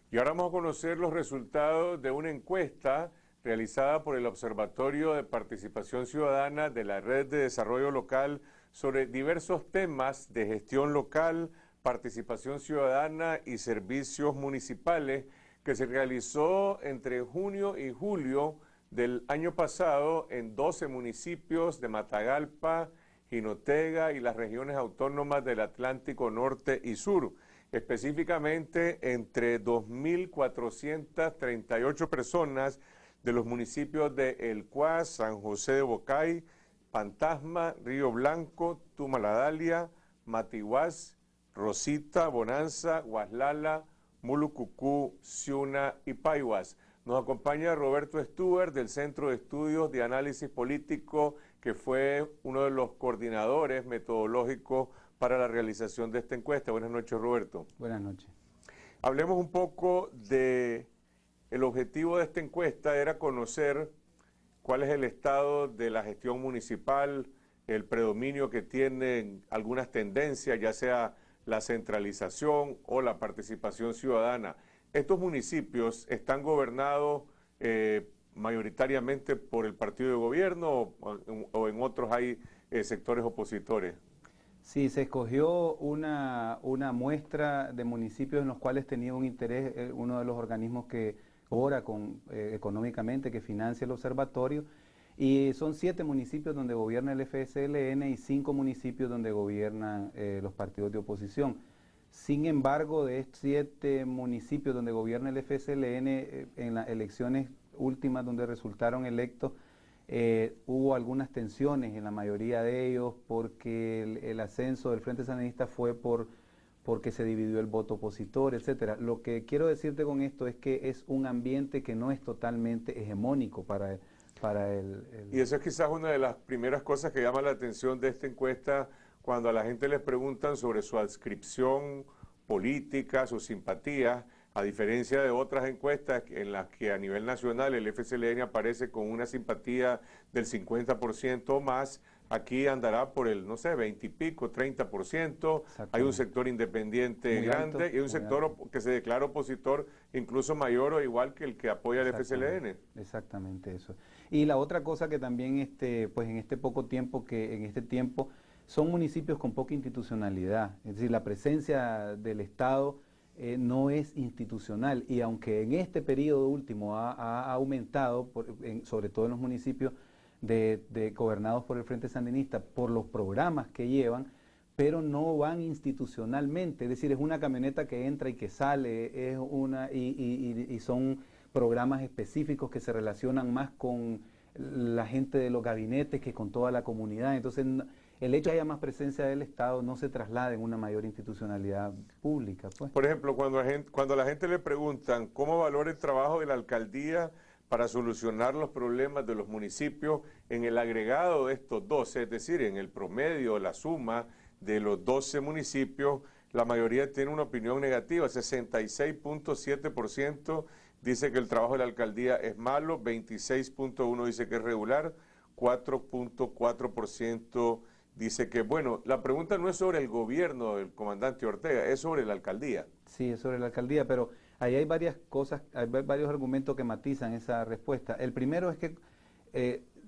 Y ahora vamos a conocer los resultados de una encuesta realizada por el Observatorio de Participación Ciudadana de la Red de Desarrollo Local sobre diversos temas de gestión local, participación ciudadana y servicios municipales que se realizó entre junio y julio del año pasado en 12 municipios de Matagalpa, Jinotega y las regiones autónomas del Atlántico Norte y Sur. Específicamente entre 2.438 personas de los municipios de El Cuás, San José de Bocay, Pantasma, Río Blanco, Tumaladalia, Matiguás, Rosita, Bonanza, Guaslala, Mulucucú, Ciuna y Paihuas. Nos acompaña Roberto Stuber del Centro de Estudios de Análisis Político, que fue uno de los coordinadores metodológicos para la realización de esta encuesta. Buenas noches, Roberto. Buenas noches. Hablemos un poco de el objetivo de esta encuesta. Era conocer cuál es el estado de la gestión municipal, el predominio que tienen algunas tendencias, ya sea la centralización o la participación ciudadana. Estos municipios están gobernados mayoritariamente por el partido de gobierno o en otros hay sectores opositores. Sí, se escogió una muestra de municipios en los cuales tenía un interés uno de los organismos que obra económicamente, que financia el observatorio, y son 7 municipios donde gobierna el FSLN y 5 municipios donde gobiernan los partidos de oposición. Sin embargo, de estos 7 municipios donde gobierna el FSLN, en las elecciones últimas donde resultaron electos, hubo algunas tensiones en la mayoría de ellos porque el ascenso del Frente Sandinista fue porque se dividió el voto opositor, etcétera. Lo que quiero decirte con esto es que es un ambiente que no es totalmente hegemónico para el... Y eso es quizás una de las primeras cosas que llama la atención de esta encuesta, cuando a la gente les preguntan sobre su adscripción política, sus simpatías, a diferencia de otras encuestas en las que a nivel nacional el FSLN aparece con una simpatía del 50% o más, aquí andará por el, no sé, 20 y pico, 30%, hay un sector independiente muy grande alto, y hay un sector alto que se declara opositor incluso mayor o igual que el que apoya al FSLN. Exactamente eso. Y la otra cosa que también, pues en este tiempo, son municipios con poca institucionalidad, es decir, la presencia del Estado no es institucional, y aunque en este periodo último ha aumentado, sobre todo en los municipios gobernados por el Frente Sandinista, por los programas que llevan, pero no van institucionalmente, es decir, es una camioneta que entra y que sale, y son programas específicos que se relacionan más con la gente de los gabinetes que con toda la comunidad. Entonces, el hecho de que haya más presencia del Estado no se traslada en una mayor institucionalidad pública, pues. Por ejemplo, cuando a la gente le preguntan cómo valora el trabajo de la alcaldía para solucionar los problemas de los municipios en el agregado de estos 12, es decir, en el promedio, la suma de los 12 municipios, la mayoría tiene una opinión negativa. 66.7% dice que el trabajo de la alcaldía es malo, 26.1% dice que es regular, 4.4% dice que, bueno, la pregunta no es sobre el gobierno del comandante Ortega, es sobre la alcaldía. Sí, es sobre la alcaldía, pero ahí hay varias cosas, hay varios argumentos que matizan esa respuesta. El primero es que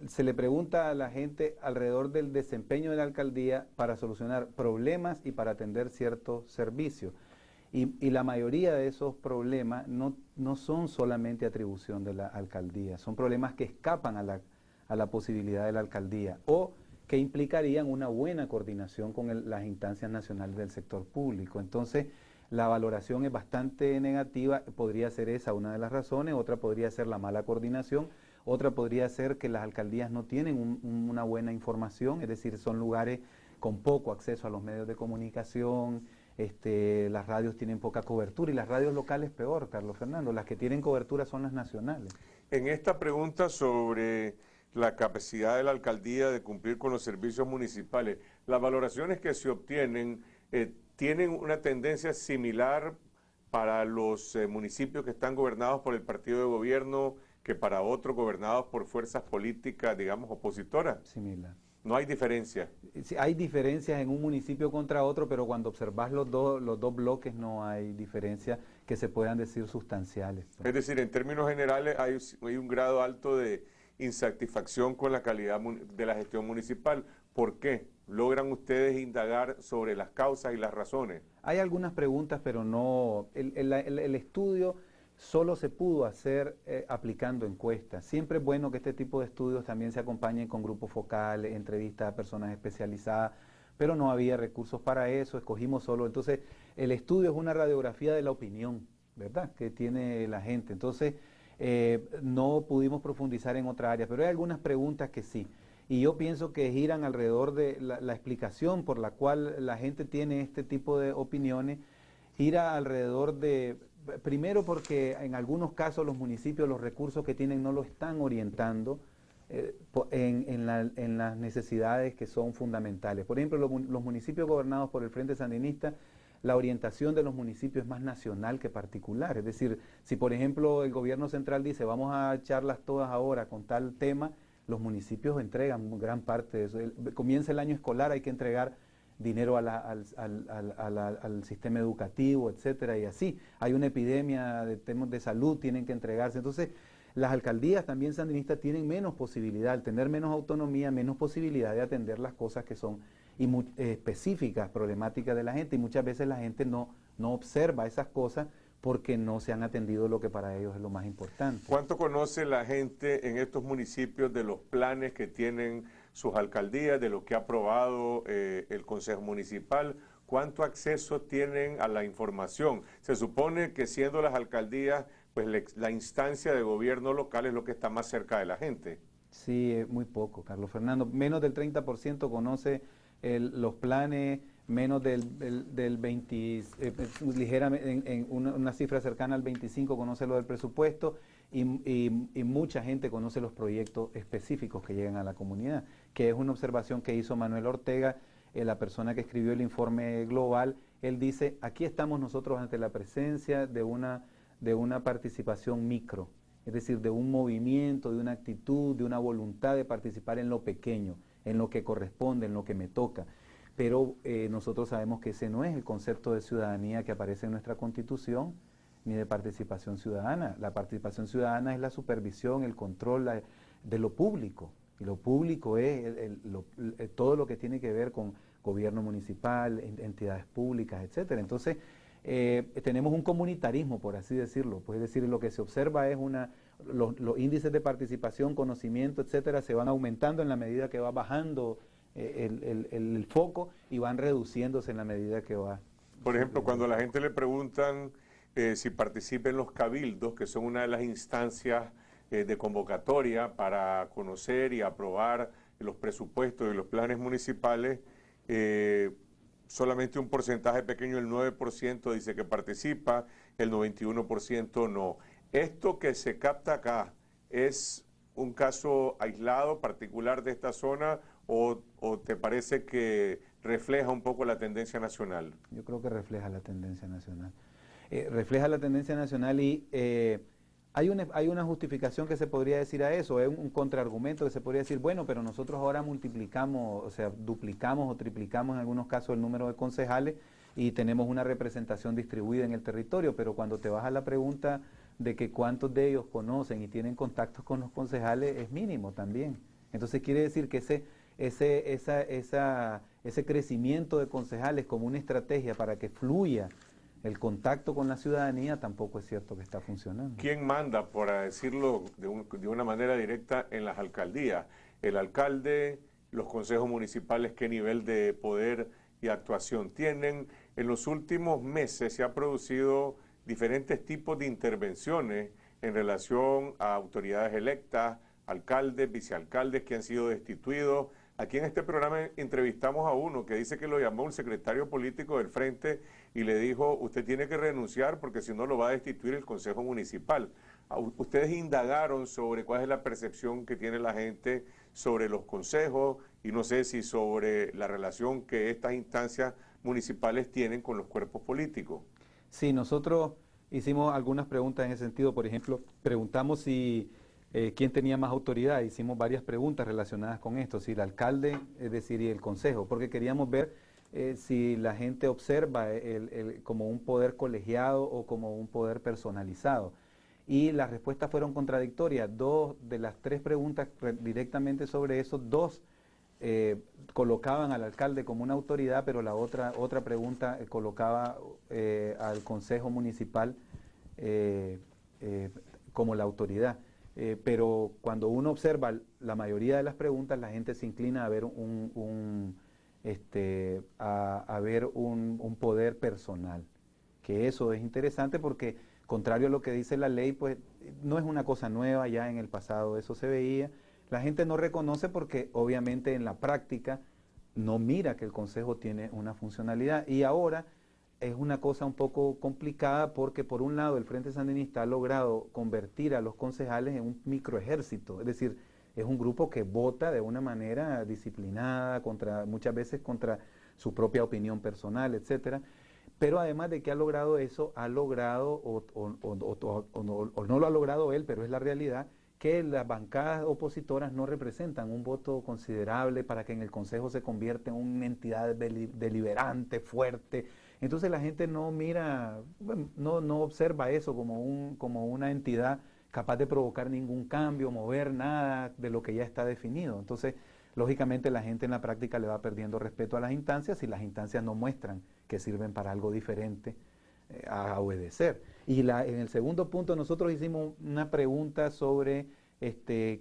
se le pregunta a la gente alrededor del desempeño de la alcaldía para solucionar problemas y para atender ciertos servicios. Y la mayoría de esos problemas no son solamente atribución de la alcaldía, son problemas que escapan a la posibilidad de la alcaldía o que implicarían una buena coordinación con las instancias nacionales del sector público. Entonces, la valoración es bastante negativa, podría ser esa una de las razones, otra podría ser la mala coordinación, otra podría ser que las alcaldías no tienen una buena información, es decir, son lugares con poco acceso a los medios de comunicación, las radios tienen poca cobertura y las radios locales peor, Carlos Fernando, las que tienen cobertura son las nacionales. En esta pregunta sobre la capacidad de la alcaldía de cumplir con los servicios municipales, las valoraciones que se obtienen tienen una tendencia similar para los municipios que están gobernados por el partido de gobierno que para otros gobernados por fuerzas políticas, digamos, opositoras. Similar. No hay diferencia. Sí, hay diferencias en un municipio contra otro, pero cuando observas los dos bloques no hay diferencias que se puedan decir sustanciales. Es decir, en términos generales hay un grado alto de insatisfacción con la calidad de la gestión municipal. ¿Por qué? ¿Logran ustedes indagar sobre las causas y las razones? Hay algunas preguntas, pero no. El estudio solo se pudo hacer aplicando encuestas. Siempre es bueno que este tipo de estudios también se acompañen con grupos focales, entrevistas a personas especializadas, pero no había recursos para eso, escogimos solo. Entonces, el estudio es una radiografía de la opinión, ¿verdad?, que tiene la gente. Entonces, no pudimos profundizar en otra área, pero hay algunas preguntas que sí. Y yo pienso que giran alrededor de la explicación por la cual la gente tiene este tipo de opiniones, gira alrededor de, primero porque en algunos casos los municipios los recursos que tienen no lo están orientando en las necesidades que son fundamentales. Por ejemplo, los municipios gobernados por el Frente Sandinista, la orientación de los municipios es más nacional que particular. Es decir, si por ejemplo el gobierno central dice vamos a echarlas todas ahora con tal tema, los municipios entregan gran parte de eso. Comienza el año escolar, hay que entregar dinero al sistema educativo, etcétera, y así. Hay una epidemia de temas de salud, tienen que entregarse. Entonces, las alcaldías también sandinistas tienen menos posibilidad, al tener menos autonomía, menos posibilidad de atender las cosas que son específicas, problemáticas de la gente, y muchas veces la gente no observa esas cosas porque no se han atendido lo que para ellos es lo más importante. ¿Cuánto conoce la gente en estos municipios de los planes que tienen sus alcaldías, de lo que ha aprobado el Consejo Municipal? ¿Cuánto acceso tienen a la información? Se supone que siendo las alcaldías, pues la instancia de gobierno local es lo que está más cerca de la gente. Sí, es muy poco, Carlos Fernando. Menos del 30% conoce los planes, menos del 20, ligeramente, en una cifra cercana al 25 conoce lo del presupuesto y mucha gente conoce los proyectos específicos que llegan a la comunidad, que es una observación que hizo Manuel Ortega, la persona que escribió el informe global. Él dice, aquí estamos nosotros ante la presencia de una participación micro, es decir, de un movimiento, de una actitud, de una voluntad de participar en lo pequeño, en lo que corresponde, en lo que me toca. Pero nosotros sabemos que ese no es el concepto de ciudadanía que aparece en nuestra Constitución, ni de participación ciudadana. La participación ciudadana es la supervisión, el control de lo público. Y lo público es todo lo que tiene que ver con gobierno municipal, entidades públicas, etcétera. Entonces, tenemos un comunitarismo, por así decirlo. Pues, es decir, lo que se observa es los índices de participación, conocimiento, etcétera, se van aumentando en la medida que va bajando el foco y van reduciéndose en la medida que va. Por ejemplo, cuando a la gente le preguntan si participa en los cabildos, que son una de las instancias de convocatoria para conocer y aprobar los presupuestos y los planes municipales, solamente un porcentaje pequeño, el 9%, dice que participa, el 91% no. Esto que se capta acá, ¿es un caso aislado, particular de esta zona, o te parece que refleja un poco la tendencia nacional? Yo creo que refleja la tendencia nacional. Refleja la tendencia nacional y hay una justificación que se podría decir a eso, es un contraargumento que se podría decir, bueno, pero nosotros ahora multiplicamos, o sea, duplicamos o triplicamos en algunos casos el número de concejales y tenemos una representación distribuida en el territorio, pero cuando te vas a la pregunta de que cuántos de ellos conocen y tienen contactos con los concejales, es mínimo también. Entonces quiere decir que ese crecimiento de concejales como una estrategia para que fluya el contacto con la ciudadanía tampoco es cierto que está funcionando. ¿Quién manda, por decirlo de una manera directa, en las alcaldías? ¿El alcalde, los consejos municipales, qué nivel de poder y actuación tienen? En los últimos meses se han producido diferentes tipos de intervenciones en relación a autoridades electas, alcaldes, vicealcaldes que han sido destituidos. Aquí en este programa entrevistamos a uno que dice que lo llamó un secretario político del Frente y le dijo, usted tiene que renunciar porque si no lo va a destituir el Consejo Municipal. Ustedes indagaron sobre cuál es la percepción que tiene la gente sobre los consejos y no sé si sobre la relación que estas instancias municipales tienen con los cuerpos políticos. Sí, nosotros hicimos algunas preguntas en ese sentido. Por ejemplo, preguntamos si quién tenía más autoridad. Hicimos varias preguntas relacionadas con esto, si el alcalde, es decir, y el consejo, porque queríamos ver si la gente observa como un poder colegiado o como un poder personalizado. Y las respuestas fueron contradictorias. Dos de las tres preguntas directamente sobre eso, dos colocaban al alcalde como una autoridad, pero la otra pregunta colocaba al consejo municipal como la autoridad. Pero cuando uno observa la mayoría de las preguntas, la gente se inclina a ver a ver un poder personal. Que eso es interesante porque, contrario a lo que dice la ley, pues no es una cosa nueva, ya en el pasado eso se veía. La gente no reconoce porque obviamente en la práctica no mira que el consejo tiene una funcionalidad. Y ahora es una cosa un poco complicada porque por un lado el Frente Sandinista ha logrado convertir a los concejales en un microejército, es decir, es un grupo que vota de una manera disciplinada, muchas veces contra su propia opinión personal, etcétera. Pero además de que ha logrado eso, ha logrado, o no lo ha logrado él, pero es la realidad, que las bancadas opositoras no representan un voto considerable para que en el Consejo se convierta en una entidad deliberante, fuerte. Entonces la gente no mira, no observa eso como una entidad capaz de provocar ningún cambio, mover nada de lo que ya está definido. Entonces, lógicamente la gente en la práctica le va perdiendo respeto a las instancias y las instancias no muestran que sirven para algo diferente a obedecer. Y en el segundo punto nosotros hicimos una pregunta sobre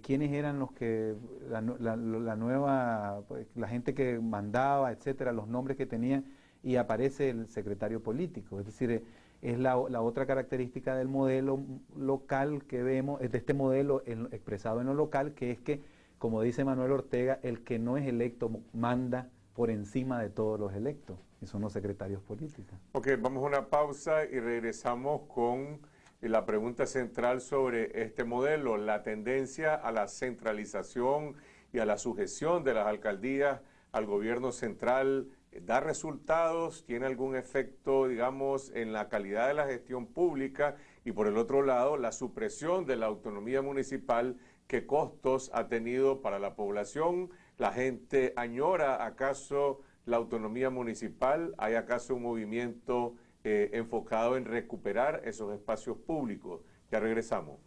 quiénes eran los que, la nueva, pues, la gente que mandaba, etcétera, los nombres que tenían, y aparece el secretario político. Es decir, es la otra característica del modelo local que vemos, es de este modelo expresado en lo local, que es que, como dice Manuel Ortega, el que no es electo manda por encima de todos los electos, y son los secretarios políticos. Ok, vamos a una pausa y regresamos con la pregunta central sobre este modelo, la tendencia a la centralización y a la sujeción de las alcaldías al gobierno central. ¿Da resultados? ¿Tiene algún efecto, digamos, en la calidad de la gestión pública? Y por el otro lado, la supresión de la autonomía municipal, ¿qué costos ha tenido para la población? ¿La gente añora acaso la autonomía municipal? ¿Hay acaso un movimiento enfocado en recuperar esos espacios públicos? Ya regresamos.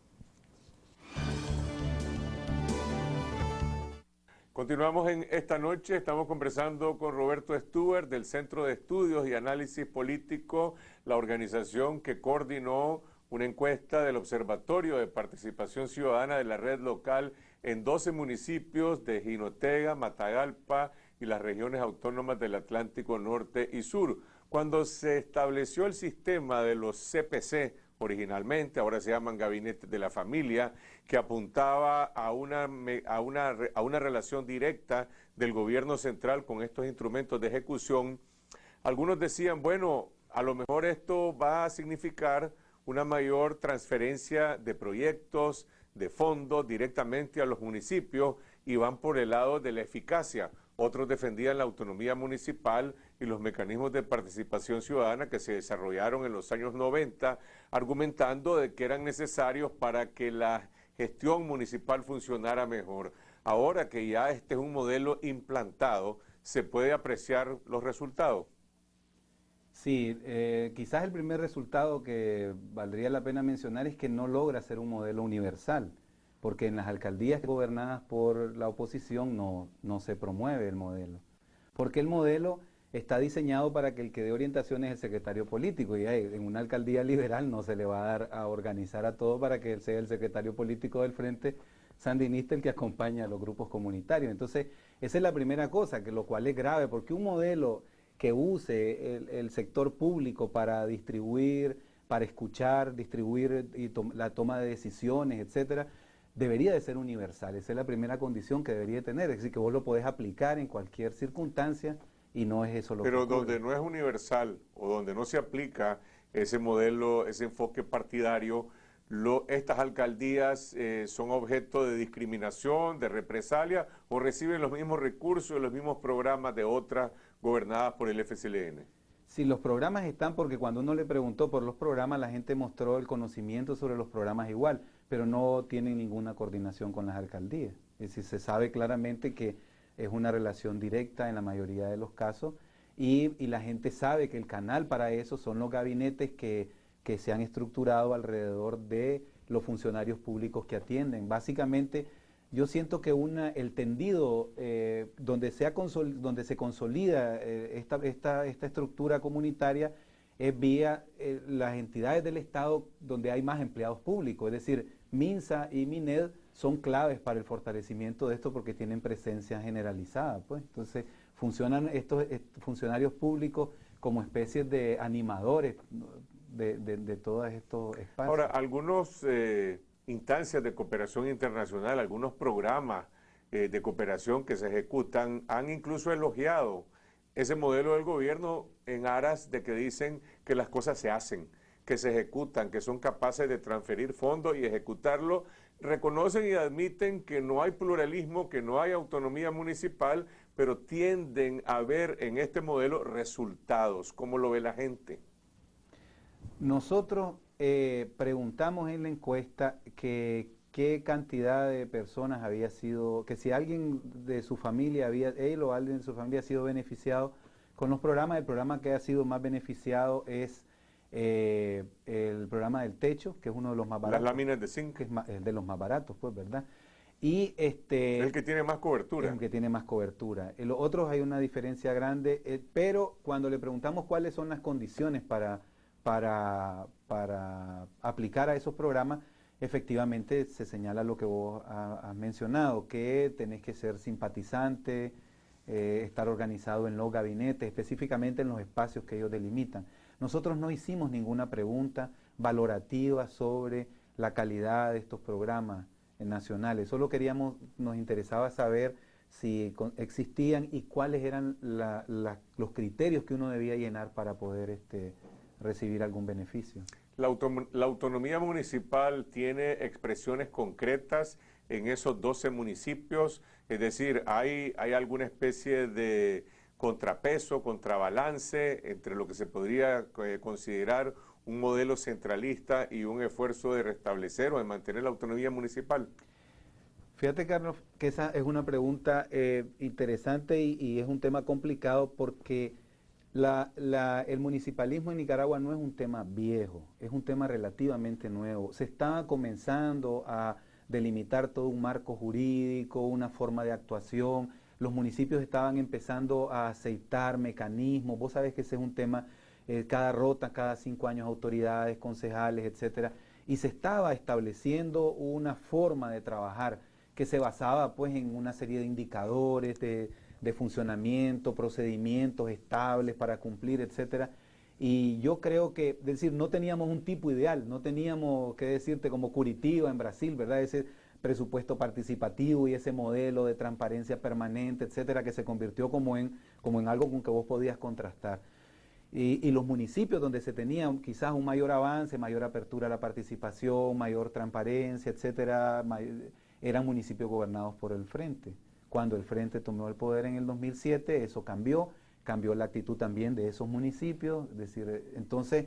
Continuamos en esta noche, estamos conversando con Roberto Stewart del Centro de Estudios y Análisis Político, la organización que coordinó una encuesta del Observatorio de Participación Ciudadana de la red local en 12 municipios de Jinotega, Matagalpa y las regiones autónomas del Atlántico Norte y Sur. Cuando se estableció el sistema de los CPC, originalmente, ahora se llaman gabinetes de la familia, que apuntaba a una relación directa del gobierno central con estos instrumentos de ejecución, algunos decían, bueno, a lo mejor esto va a significar una mayor transferencia de proyectos, de fondos directamente a los municipios y van por el lado de la eficacia. Otros defendían la autonomía municipal y los mecanismos de participación ciudadana que se desarrollaron en los años 90, argumentando de que eran necesarios para que la gestión municipal funcionara mejor. Ahora que ya este es un modelo implantado, ¿se puede apreciar los resultados? Sí, quizás el primer resultado que valdría la pena mencionar es que no logra ser un modelo universal, porque en las alcaldías gobernadas por la oposición no se promueve el modelo, porque el modelo está diseñado para que el que dé orientación es el secretario político, y en una alcaldía liberal no se le va a dar a organizar a todo para que él sea el secretario político del Frente Sandinista el que acompaña a los grupos comunitarios. Entonces, esa es la primera cosa, lo cual es grave, porque un modelo que use el sector público para distribuir, para escuchar, distribuir la toma de decisiones, etcétera, debería de ser universal. Esa es la primera condición que debería tener, es decir, que vos lo podés aplicar en cualquier circunstancia y no es eso lo que ocurre. Pero donde no es universal o donde no se aplica ese modelo, ese enfoque partidario, estas alcaldías son objeto de discriminación, de represalia, o reciben los mismos recursos, los mismos programas de otras gobernadas por el FCLN. Sí, los programas están porque cuando uno le preguntó por los programas, la gente mostró el conocimiento sobre los programas igual, pero no tienen ninguna coordinación con las alcaldías. Es decir, se sabe claramente que es una relación directa en la mayoría de los casos y la gente sabe que el canal para eso son los gabinetes que se han estructurado alrededor de los funcionarios públicos que atienden. Básicamente, yo siento que el tendido donde se consolida esta estructura comunitaria es vía las entidades del Estado donde hay más empleados públicos, es decir, MINSA y MINED son claves para el fortalecimiento de esto porque tienen presencia generalizada, pues. Entonces, funcionan estos funcionarios públicos como especies de animadores de todos estos espacios. Ahora, algunos instancias de cooperación internacional, algunos programas de cooperación que se ejecutan han incluso elogiado ese modelo del gobierno en aras de que dicen que las cosas se hacen, que se ejecutan, que son capaces de transferir fondos y ejecutarlo. Reconocen y admiten que no hay pluralismo, que no hay autonomía municipal, pero tienden a ver en este modelo resultados. ¿Cómo lo ve la gente? Nosotros preguntamos en la encuesta que qué cantidad de personas había sido, que si alguien de su familia él o alguien de su familia ha sido beneficiado con los programas. El programa que ha sido más beneficiado es el programa del techo, que es uno de los más baratos. Las láminas de zinc. Que es de los más baratos, pues, ¿verdad? Y el que tiene más cobertura. Es el que tiene más cobertura. En los otros hay una diferencia grande, pero cuando le preguntamos cuáles son las condiciones para aplicar a esos programas, efectivamente se señala lo que vos has mencionado, que tenés que ser simpatizante, estar organizado en los gabinetes, específicamente en los espacios que ellos delimitan. Nosotros no hicimos ninguna pregunta valorativa sobre la calidad de estos programas nacionales, solo nos interesaba saber si existían y cuáles eran los criterios que uno debía llenar para poder recibir algún beneficio. La autonomía municipal tiene expresiones concretas en esos 12 municipios, es decir, ¿hay alguna especie de contrapeso, contrabalance entre lo que se podría considerar un modelo centralista y un esfuerzo de restablecer o de mantener la autonomía municipal? Fíjate, Carlos, que esa es una pregunta interesante y es un tema complicado porque el municipalismo en Nicaragua no es un tema viejo, es un tema relativamente nuevo. Se está comenzando a delimitar todo un marco jurídico, una forma de actuación. Los municipios estaban empezando a aceitar mecanismos. Vos sabés que ese es un tema, cada 5 años autoridades, concejales, etcétera. Y se estaba estableciendo una forma de trabajar que se basaba pues en una serie de indicadores de funcionamiento, procedimientos estables para cumplir, etcétera. Y yo creo que, es decir, no teníamos un tipo ideal, no teníamos, que decirte, como Curitiba en Brasil, ¿verdad? Ese presupuesto participativo y ese modelo de transparencia permanente, etcétera, que se convirtió como en algo con que vos podías contrastar. Y los municipios donde se tenía quizás un mayor avance, mayor apertura a la participación, mayor transparencia, etcétera, eran municipios gobernados por el Frente. Cuando el Frente tomó el poder en el 2007, eso cambió la actitud también de esos municipios. Es decir, entonces,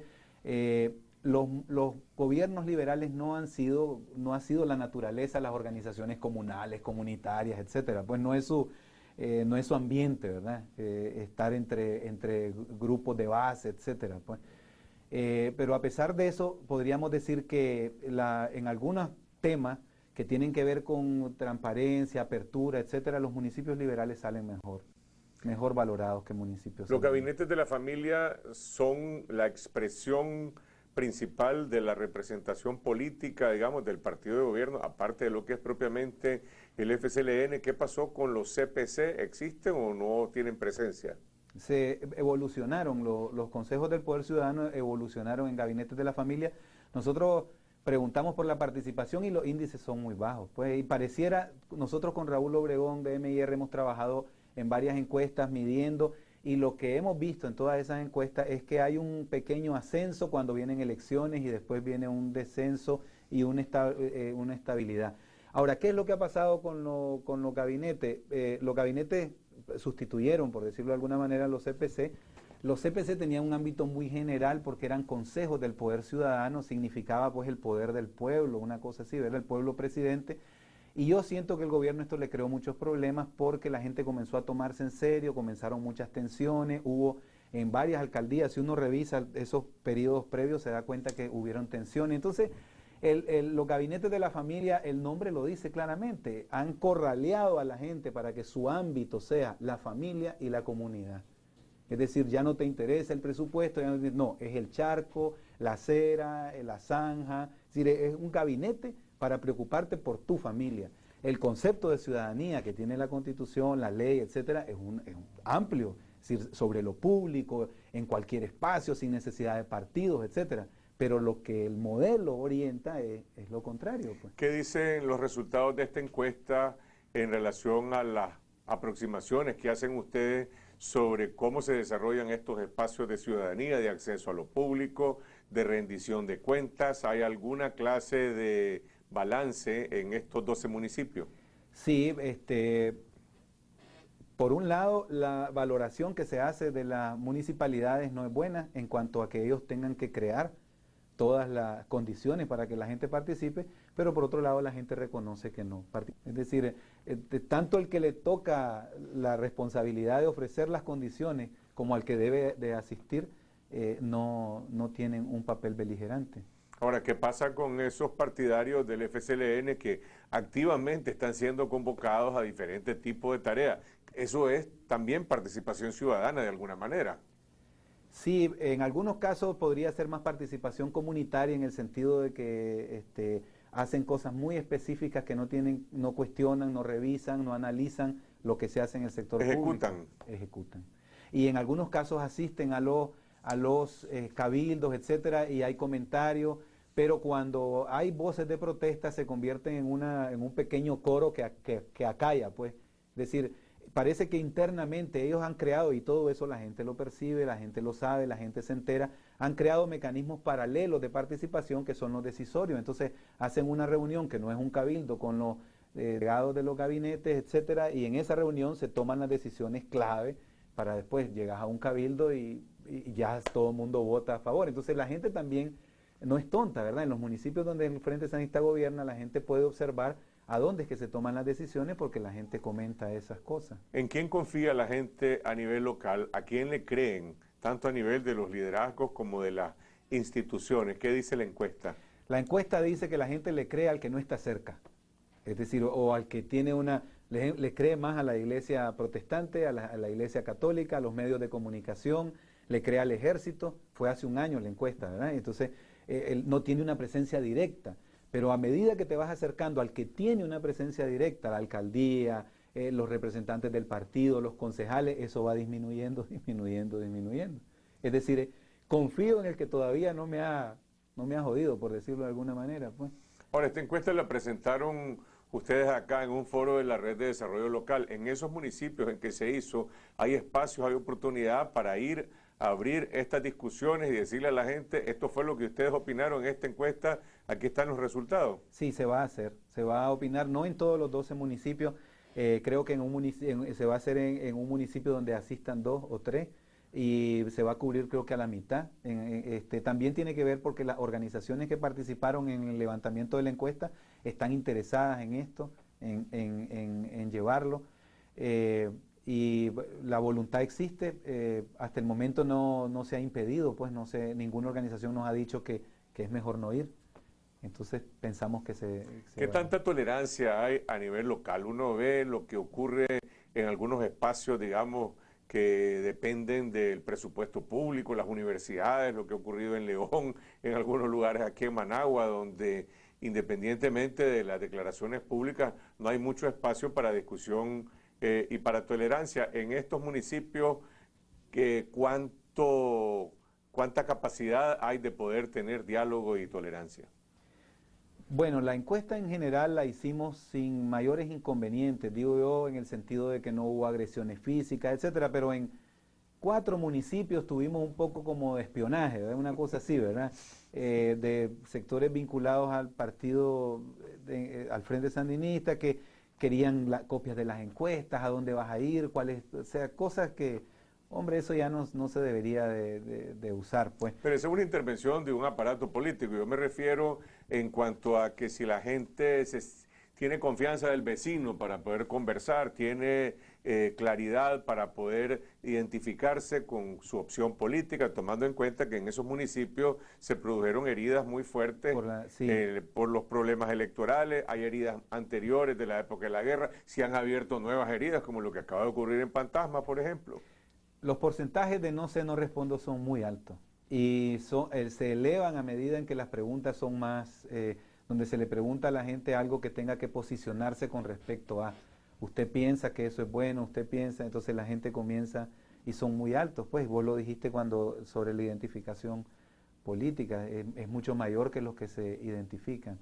los gobiernos liberales no ha sido la naturaleza de las organizaciones comunales, comunitarias, etcétera. Pues no es su ambiente, ¿verdad? Estar entre grupos de base, etcétera. Pues. Pero a pesar de eso, podríamos decir que en algunos temas que tienen que ver con transparencia, apertura, etcétera, los municipios liberales salen mejor valorados que municipios. Los gabinetes de la familia son la expresión principal de la representación política, digamos, del partido de gobierno, aparte de lo que es propiamente el FCLN. ¿Qué pasó con los CPC? ¿Existen o no tienen presencia? Se evolucionaron, los consejos del Poder Ciudadano evolucionaron en gabinetes de la familia. Nosotros preguntamos por la participación y los índices son muy bajos. Pues, y pareciera, nosotros con Raúl Obregón de MIR hemos trabajado en varias encuestas midiendo, y lo que hemos visto en todas esas encuestas es que hay un pequeño ascenso cuando vienen elecciones y después viene un descenso y una estabilidad. Ahora, ¿qué es lo que ha pasado con los gabinetes? Los gabinetes sustituyeron, por decirlo de alguna manera, los CPC. Los CPC tenían un ámbito muy general porque eran consejos del poder ciudadano, significaba pues el poder del pueblo, una cosa así, ¿verdad? El pueblo presidente. Y yo siento que el gobierno esto le creó muchos problemas porque la gente comenzó a tomarse en serio, comenzaron muchas tensiones, hubo en varias alcaldías, si uno revisa esos periodos previos se da cuenta que hubieron tensiones. Entonces, los gabinetes de la familia, el nombre lo dice claramente, han corraleado a la gente para que su ámbito sea la familia y la comunidad. Es decir, ya no te interesa el presupuesto, no, es el charco, la acera, la zanja, es decir, es un gabinete para preocuparte por tu familia. El concepto de ciudadanía que tiene la Constitución, la ley, etcétera, es un amplio, es decir, sobre lo público, en cualquier espacio, sin necesidad de partidos, etcétera. Pero lo que el modelo orienta es lo contrario, pues. ¿Qué dicen los resultados de esta encuesta en relación a las aproximaciones que hacen ustedes sobre cómo se desarrollan estos espacios de ciudadanía, de acceso a lo público, de rendición de cuentas? ¿Hay alguna clase de balance en estos 12 municipios? Sí, por un lado, la valoración que se hace de las municipalidades no es buena en cuanto a que ellos tengan que crear todas las condiciones para que la gente participe, pero por otro lado la gente reconoce que no participa. Es decir, tanto el que le toca la responsabilidad de ofrecer las condiciones como al que debe de asistir, no tienen un papel beligerante. Ahora, ¿qué pasa con esos partidarios del FCLN que activamente están siendo convocados a diferentes tipos de tareas? Eso es también participación ciudadana de alguna manera. Sí, en algunos casos podría ser más participación comunitaria en el sentido de que hacen cosas muy específicas que no cuestionan, no revisan, no analizan lo que se hace en el sector público. Ejecutan. Y en algunos casos asisten a los cabildos, etcétera, y hay comentarios, pero cuando hay voces de protesta se convierten en un pequeño coro que acalla, pues. Es decir, parece que internamente ellos han creado, y todo eso la gente lo percibe, la gente lo sabe, la gente se entera, han creado mecanismos paralelos de participación que son los decisorios. Entonces hacen una reunión que no es un cabildo con los delegados de los gabinetes, etcétera, y en esa reunión se toman las decisiones clave para después llegar a un cabildo y ya todo el mundo vota a favor. Entonces la gente también no es tonta, ¿verdad? En los municipios donde el Frente Sandinista gobierna, la gente puede observar a dónde es que se toman las decisiones porque la gente comenta esas cosas. ¿En quién confía la gente a nivel local? ¿A quién le creen? Tanto a nivel de los liderazgos como de las instituciones. ¿Qué dice la encuesta? La encuesta dice que la gente le cree al que no está cerca. Es decir, o al que tiene le cree más a la iglesia protestante, a la iglesia católica, a los medios de comunicación, le cree al ejército. Fue hace un año la encuesta, ¿verdad? Entonces, él no tiene una presencia directa. Pero a medida que te vas acercando al que tiene una presencia directa, la alcaldía, los representantes del partido, los concejales, eso va disminuyendo, disminuyendo, disminuyendo. Es decir, confío en el que todavía no me ha jodido, por decirlo de alguna manera, pues. Ahora, esta encuesta la presentaron ustedes acá en un foro de la Red de Desarrollo Local. En esos municipios en que se hizo, hay espacios, hay oportunidad para ir a abrir estas discusiones y decirle a la gente, esto fue lo que ustedes opinaron en esta encuesta, aquí están los resultados. Sí, se va a hacer, se va a opinar, no en todos los 12 municipios, creo que se va a hacer en un municipio donde asistan 2 o 3 y se va a cubrir creo que a la mitad. También tiene que ver porque las organizaciones que participaron en el levantamiento de la encuesta están interesadas en esto, en llevarlo. Y la voluntad existe, hasta el momento no se ha impedido, pues ninguna organización nos ha dicho que es mejor no ir. Entonces pensamos que ¿Qué tanta tolerancia hay a nivel local? Uno ve lo que ocurre en algunos espacios, digamos, que dependen del presupuesto público, las universidades, lo que ha ocurrido en León, en algunos lugares aquí en Managua, donde independientemente de las declaraciones públicas, no hay mucho espacio para discusión y para tolerancia. En estos municipios, ¿cuánta capacidad hay de poder tener diálogo y tolerancia? Bueno, la encuesta en general la hicimos sin mayores inconvenientes, digo yo, en el sentido de que no hubo agresiones físicas, etcétera, pero en 4 municipios tuvimos un poco como de espionaje, ¿verdad? Una cosa así, ¿verdad? De sectores vinculados al partido, al Frente Sandinista, que querían copias de las encuestas, a dónde vas a ir, cuáles, o sea, cosas que hombre, eso ya no se debería de usar, pues. Pero esa es una intervención de un aparato político. Yo me refiero en cuanto a que si la gente tiene confianza del vecino para poder conversar, tiene claridad para poder identificarse con su opción política, tomando en cuenta que en esos municipios se produjeron heridas muy fuertes por los problemas electorales, hay heridas anteriores de la época de la guerra, se han abierto nuevas heridas, como lo que acaba de ocurrir en Fantasma, por ejemplo. Los porcentajes de no sé, no respondo son muy altos y se elevan a medida en que las preguntas son más, donde se le pregunta a la gente algo que tenga que posicionarse con respecto a, usted piensa que eso es bueno, usted piensa, entonces la gente comienza y son muy altos, pues vos lo dijiste cuando sobre la identificación política, es mucho mayor que los que se identifican.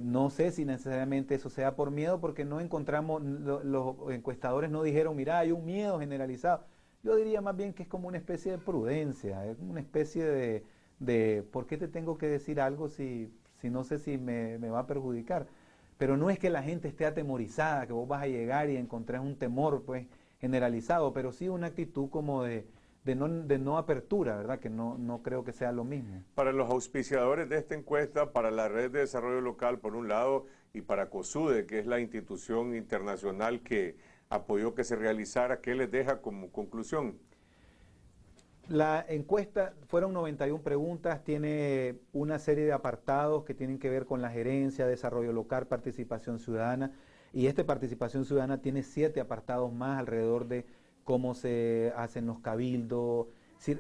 No sé si necesariamente eso sea por miedo, porque no encontramos, los encuestadores no dijeron, mira, hay un miedo generalizado. Yo diría más bien que es como una especie de prudencia, es una especie de ¿por qué te tengo que decir algo si no sé si me va a perjudicar? Pero no es que la gente esté atemorizada, que vos vas a llegar y encontrás un temor pues generalizado, pero sí una actitud como de no apertura, ¿verdad? Que no creo que sea lo mismo. Para los auspiciadores de esta encuesta, para la Red de Desarrollo Local, por un lado, y para COSUDE, que es la institución internacional que apoyó que se realizara, ¿qué les deja como conclusión? La encuesta fueron 91 preguntas, tiene una serie de apartados que tienen que ver con la gerencia, desarrollo local, participación ciudadana, y esta participación ciudadana tiene 7 apartados más alrededor de cómo se hacen los cabildos.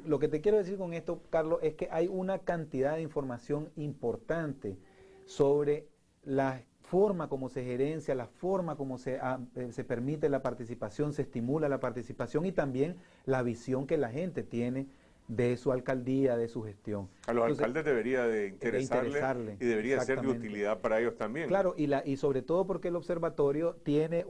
Lo que te quiero decir con esto, Carlos, es que hay una cantidad de información importante sobre la forma como se gerencia, la forma como se permite la participación, se estimula la participación y también la visión que la gente tiene de su alcaldía, de su gestión. A los alcaldes debería de interesarle y debería ser de utilidad para ellos también. Claro, y sobre todo porque el observatorio tiene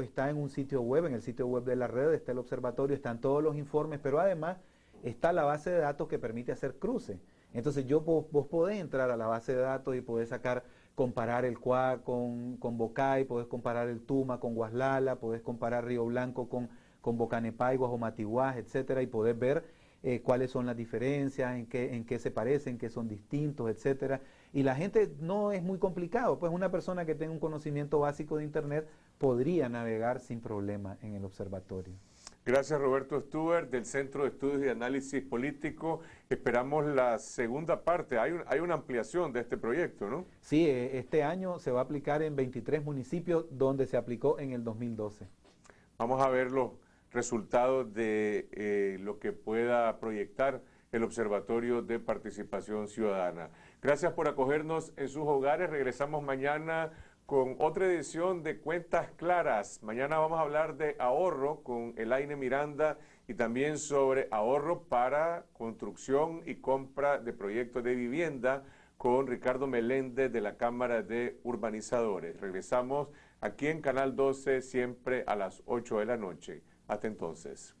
está en un sitio web, en el sitio web de la red está el observatorio, están todos los informes, pero además está la base de datos que permite hacer cruce. Entonces vos podés entrar a la base de datos y podés comparar el Cuá con Bocay, podés comparar el Tuma con Guaslala, podés comparar Río Blanco con Bocanepa y Guajomatiguás, etcétera, y podés ver cuáles son las diferencias, en qué se parecen, qué son distintos, etcétera. Y la gente no es muy complicado, pues una persona que tenga un conocimiento básico de Internet podría navegar sin problema en el observatorio. Gracias, Roberto Stuber, del Centro de Estudios y Análisis Político. Esperamos la segunda parte. Hay una ampliación de este proyecto, ¿no? Sí, este año se va a aplicar en 23 municipios donde se aplicó en el 2012. Vamos a ver los resultados de lo que pueda proyectar el Observatorio de Participación Ciudadana. Gracias por acogernos en sus hogares. Regresamos mañana con otra edición de Cuentas Claras. Mañana vamos a hablar de ahorro con Elaine Miranda y también sobre ahorro para construcción y compra de proyectos de vivienda con Ricardo Meléndez de la Cámara de Urbanizadores. Regresamos aquí en Canal 12 siempre a las 8 de la noche. Hasta entonces.